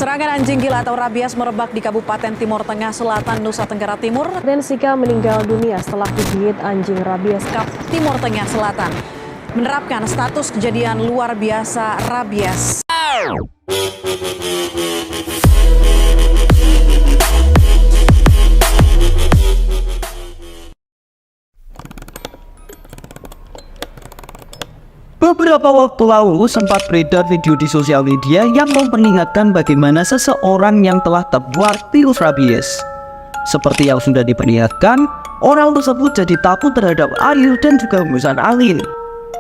Serangan anjing gila atau rabies merebak di Kabupaten Timur Tengah Selatan, Nusa Tenggara Timur. Dan Sika meninggal dunia setelah digigit anjing rabies. Timur Tengah Selatan menerapkan status kejadian luar biasa rabies. Beberapa waktu lalu sempat beredar video di sosial media yang memperlihatkan bagaimana seseorang yang telah tertular virus rabies. Seperti yang sudah diperlihatkan, orang tersebut jadi takut terhadap air dan juga hembusan angin.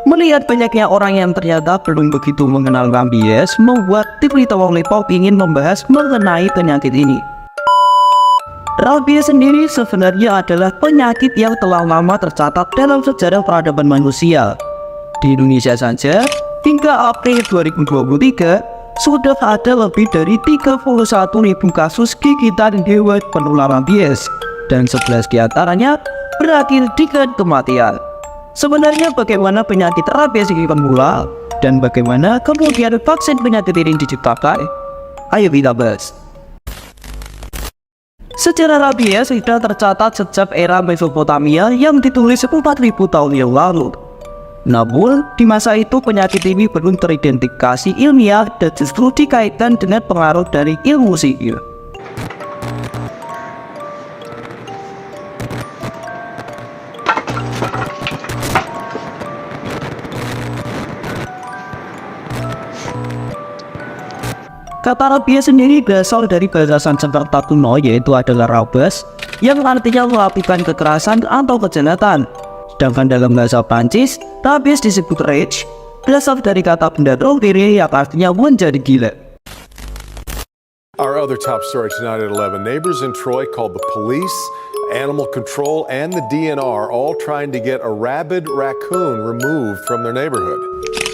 Melihat banyaknya orang yang ternyata belum begitu mengenal rabies, membuat tim Little Lollipop ingin membahas mengenai penyakit ini. Rabies sendiri sebenarnya adalah penyakit yang telah lama tercatat dalam sejarah peradaban manusia. Di Indonesia saja, hingga April 2023, sudah ada lebih dari 31.000 kasus gigitan hewan penular rabies, dan 11 diantaranya berakhir dengan kematian. Sebenarnya bagaimana penyakit rabies ini bermula, dan bagaimana kemudian vaksin penyakit ini diciptakan? Ayo kita bahas. Sejarah rabies sudah tercatat sejak era Mesopotamia yang ditulis 4.000 tahun yang lalu. Namun, di masa itu penyakit ini belum teridentifikasi ilmiah dan justru dikaitkan dengan pengaruh dari ilmu sihir. Kata rabies sendiri berasal dari bahasa Sanskerta kuno, yaitu adalah rabes, yang artinya melakukan kekerasan atau kejahatan. Sedangkan dalam bahasa Prancis, rabies disebut rage, berasal dari kata benda rompiri yang artinya menjadi gila. Our other top story tonight at 11, neighbors in Troy called the police, animal control, and the DNR all trying to get a rabid raccoon removed from their neighborhood.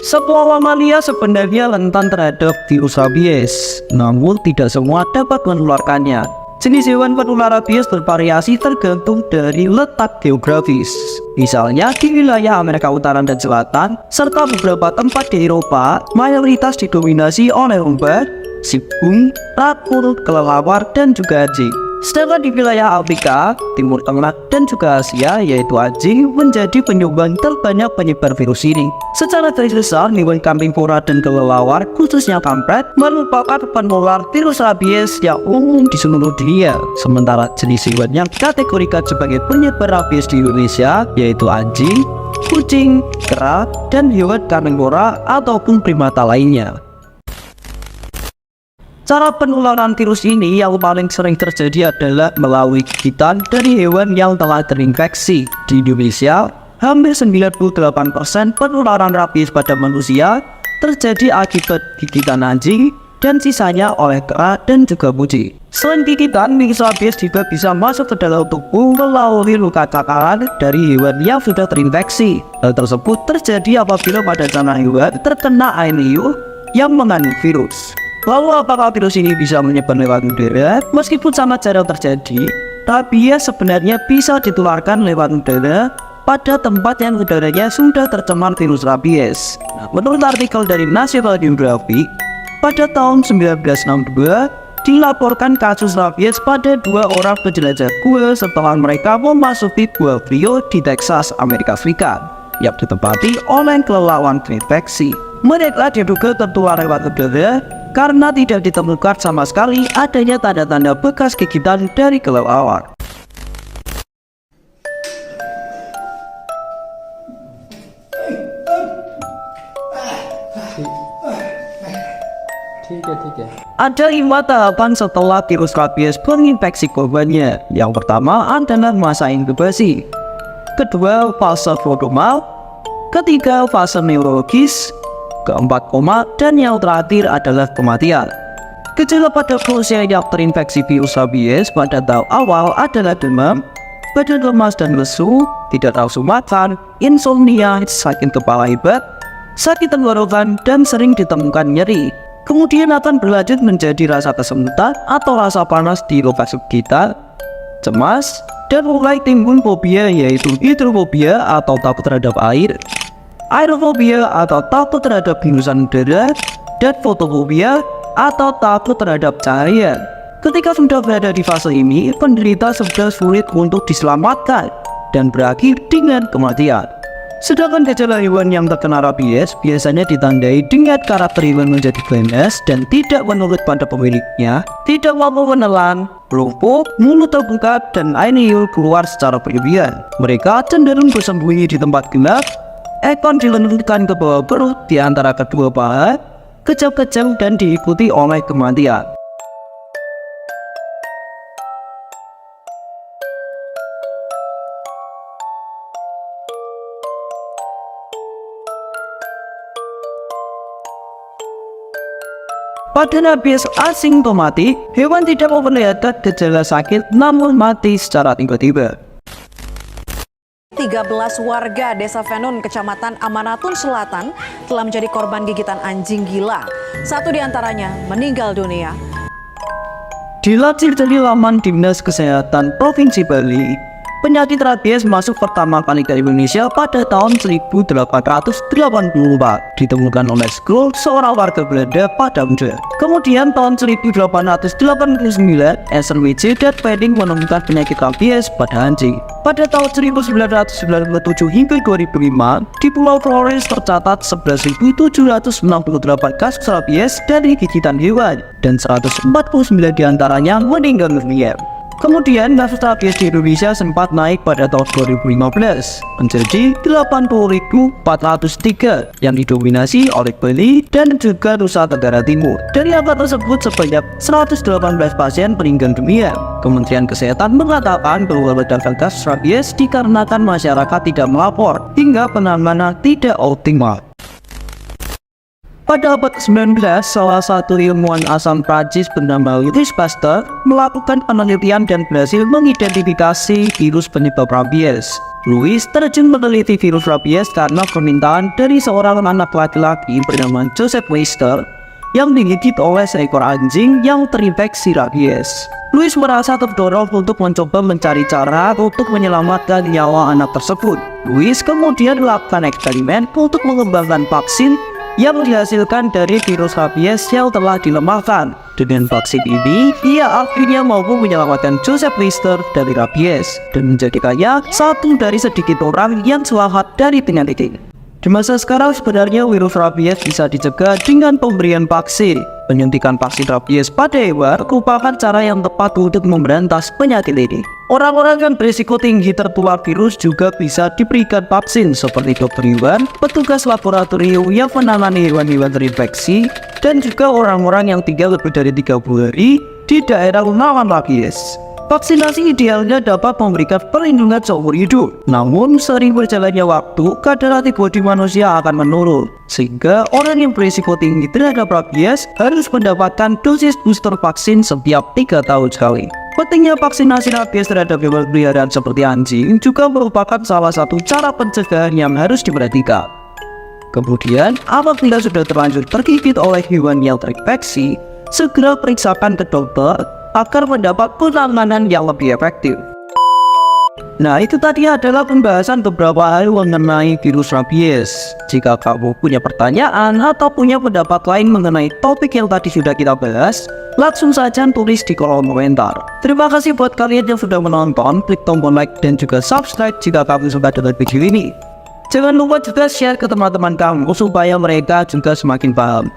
Semua mamalia sebenarnya rentan terhadap virus rabies, namun tidak semua dapat menularkannya. Jenis hewan penular rabies bervariasi tergantung dari letak geografis. Misalnya di wilayah Amerika Utara dan Selatan, serta beberapa tempat di Eropa, mayoritas didominasi oleh lumba, sipung, rakun, kelelawar, dan juga anjing. Sedangkan di wilayah Afrika, Timur Tengah, dan juga Asia, yaitu anjing menjadi penyumbang terbanyak penyebar virus ini. Secara garis besar, hewan karnivora dan kelelawar, khususnya kampret, merupakan penular virus rabies yang umum di seluruh dunia. Sementara jenis hewan yang dikategorikan sebagai penyebar rabies di Indonesia, yaitu anjing, kucing, kera, dan hewan karnivora ataupun primata lainnya. Cara penularan virus ini yang paling sering terjadi adalah melalui gigitan dari hewan yang telah terinfeksi. Di Indonesia, hampir 98% penularan rabies pada manusia terjadi akibat gigitan anjing dan sisanya oleh kera dan juga kucing. Selain gigitan, virus rabies juga bisa masuk ke dalam tubuh melalui luka cakaran dari hewan yang sudah terinfeksi. Hal tersebut terjadi apabila pada tanah hewan terkena air liur yang mengandung virus. Lalu apakah virus ini bisa menyebar lewat udara? Meskipun sangat jarang terjadi, rabies sebenarnya bisa ditularkan lewat udara pada tempat yang udaranya sudah tercemar virus rabies. Menurut artikel dari National Geographic, pada tahun 1962 dilaporkan kasus rabies pada 2 orang penjelajah gua setelah mereka memasuki gua Frio di Texas, Amerika Serikat, yang ditempati oleh kelelawar terinfeksi. Mereka diduga tertular lewat udara karena tidak ditemukan sama sekali adanya tanda-tanda bekas gigitan dari kelelawar. Ada 5 tahapan setelah virus rabies menginfeksi korbannya. Yang pertama adalah masa inkubasi, kedua fase prodromal, ketiga fase neurologis, keempat koma, dan yang terakhir adalah kematian. Gejala pada manusia yang terinfeksi virus rabies pada tahap awal adalah demam, badan lemas dan lesu, tidak nafsu makan, insomnia, sakit kepala hebat, sakit tenggorokan, dan sering ditemukan nyeri. Kemudian akan berlanjut menjadi rasa kesemutan atau rasa panas di lokasi sekitar, cemas, dan mulai timbul fobia, yaitu hidrofobia atau takut terhadap air, aerofobia atau takut terhadap hembusan udara, dan fotofobia atau takut terhadap cahaya. Ketika sudah berada di fase ini, penderita sudah sulit untuk diselamatkan dan berakhir dengan kematian. Sedangkan gejala hewan yang terkena rabies biasanya ditandai dengan karakter hewan menjadi ganas dan tidak menurut pada pemiliknya, tidak mampu menelan, lumpuh, mulut terbuka, dan air liur keluar secara berlebihan. Mereka cenderung bersembunyi di tempat gelap, ekor dilentutkan ke bawah perut di antara kedua paha, kejang-kejang dan diikuti oleh kematian. Pada rabies asimptomatik, hewan tidak memperlihatkan gejala sakit namun mati secara tiba-tiba. 13 warga Desa Venun, Kecamatan Amanatun Selatan telah menjadi korban gigitan anjing gila. 1 diantaranya meninggal dunia. Dilansir dari laman Dinas Kesehatan Provinsi Bali, penyakit rabies masuk pertama kali ke Indonesia pada tahun 1884, ditemukan oleh Scroll, seorang warga Belanda pada muda. Kemudian tahun 1889, SRWJ dan Penning menemukan penyakit rabies pada anjing. Pada tahun 1997 hingga 2005, di Pulau Flores tercatat 11.768 kasus rabies dari gigitan hewan dan 149 diantaranya meninggal dunia. Kemudian kasus rabies di Indonesia sempat naik pada tahun 2015 menjadi 80.403 yang didominasi oleh Bali dan juga Nusa Tenggara Timur. Dari angka tersebut sebanyak 118 pasien meninggal dunia. Kementerian Kesehatan mengatakan bahwa ledakan kasus rabies dikarenakan masyarakat tidak melapor hingga penanganan tidak optimal. Pada abad ke-19, salah satu ilmuwan asal Prancis bernama Louis Pasteur melakukan penelitian dan berhasil mengidentifikasi virus penyebab rabies. Louis terjun meneliti virus rabies karena permintaan dari seorang anak laki-laki bernama Joseph Weister yang digigit oleh seekor anjing yang terinfeksi rabies. Louis merasa terdorong untuk mencoba mencari cara untuk menyelamatkan nyawa anak tersebut. Louis kemudian melakukan eksperimen untuk mengembangkan vaksin yang dihasilkan dari virus rabies yang telah dilemahkan. Dengan vaksin ini, ia akhirnya mampu menyelamatkan Joseph Lister dari rabies dan menjadikannya satu dari sedikit orang yang selamat dari penyakit ini. Di masa sekarang sebenarnya virus rabies bisa dicegah dengan pemberian vaksin. Penyuntikan vaksin rabies pada hewan merupakan cara yang tepat untuk memberantas penyakit ini. Orang-orang yang berisiko tinggi tertular virus juga bisa diberikan vaksin seperti dokter hewan, petugas laboratorium yang menangani hewan-hewan terinfeksi, dan juga orang-orang yang tinggal lebih dari 30 hari di daerah rawan rabies. Vaksinasi idealnya dapat memberikan perlindungan seumur hidup. Namun, sering berjalannya waktu, kadar antibodi manusia akan menurun. Sehingga orang yang berisiko tinggi terhadap rabies harus mendapatkan dosis booster vaksin setiap 3 tahun sekali. Pentingnya vaksinasi rabies terhadap hewan peliharaan seperti anjing juga merupakan salah satu cara pencegahan yang harus diperhatikan. Kemudian, apabila sudah terlanjur tergigit oleh hewan yang terinfeksi, segera periksakan ke dokter agar mendapat penanganan yang lebih efektif. Nah, itu tadi adalah pembahasan beberapa hal mengenai virus rabies. Jika kamu punya pertanyaan atau punya pendapat lain mengenai topik yang tadi sudah kita bahas, langsung saja tulis di kolom komentar. Terima kasih buat kalian yang sudah menonton, klik tombol like dan juga subscribe jika kamu suka dengan video ini. Jangan lupa juga share ke teman-teman kamu supaya mereka juga semakin paham.